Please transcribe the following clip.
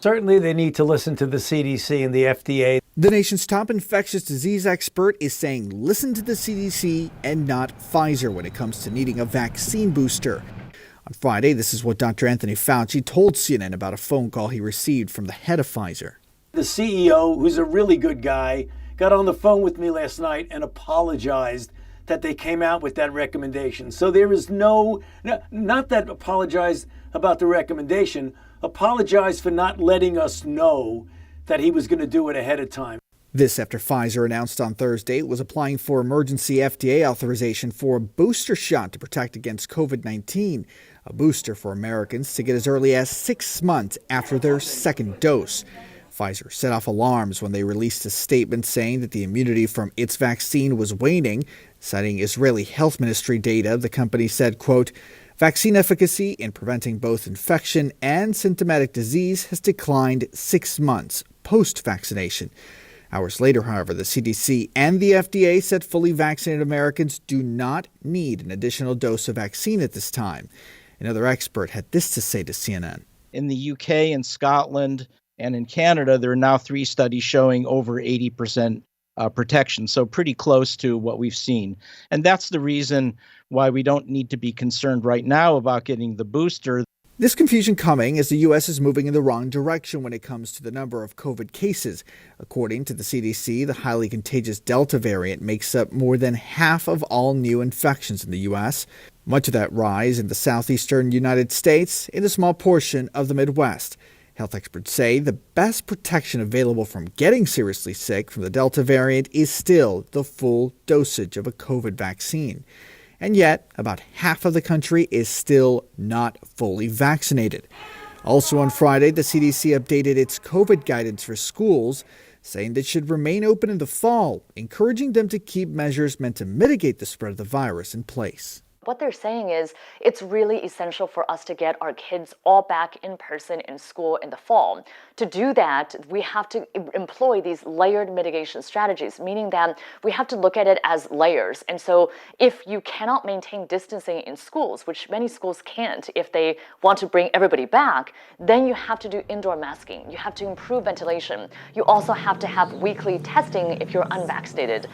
Certainly, they need to listen to the CDC and the FDA. The nation's top infectious disease expert is saying listen to the CDC and not Pfizer when it comes to needing a vaccine booster. On Friday, this is what Dr. Anthony Fauci told CNN about a phone call he received from the head of Pfizer. The CEO, who's a really good guy, got on the phone with me last night and apologized that they came out with that recommendation. So there is not that apologized about the recommendation, apologized for not letting us know that he was going to do it ahead of time. This after Pfizer announced on Thursday it was applying for emergency FDA authorization for a booster shot to protect against COVID-19, a booster for Americans to get as early as 6 months after their second dose. Pfizer set off alarms when they released a statement saying that the immunity from its vaccine was waning. Citing Israeli Health Ministry data, the company said, quote, vaccine efficacy in preventing both infection and symptomatic disease has declined 6 months post-vaccination. Hours later, however, the CDC and the FDA said fully vaccinated Americans do not need an additional dose of vaccine at this time. Another expert had this to say to CNN. In the UK and Scotland and in Canada, there are now 3 studies showing over 80% protection, so pretty close to what we've seen. And that's the reason why we don't need to be concerned right now about getting the booster. This confusion coming as the U.S. is moving in the wrong direction when it comes to the number of COVID cases. According to the CDC, the highly contagious Delta variant makes up more than half of all new infections in the U.S. Much of that rise in the southeastern United States, in a small portion of the Midwest. Health experts say the best protection available from getting seriously sick from the Delta variant is still the full dosage of a COVID vaccine. And yet, about half of the country is still not fully vaccinated. Also on Friday, the CDC updated its COVID guidance for schools, saying they should remain open in the fall, encouraging them to keep measures meant to mitigate the spread of the virus in place. What they're saying is it's really essential for us to get our kids all back in person in school in the fall. To do that, we have to employ these layered mitigation strategies, meaning that we have to look at it as layers. And so if you cannot maintain distancing in schools, which many schools can't if they want to bring everybody back, then you have to do indoor masking. You have to improve ventilation. You also have to have weekly testing if you're unvaccinated.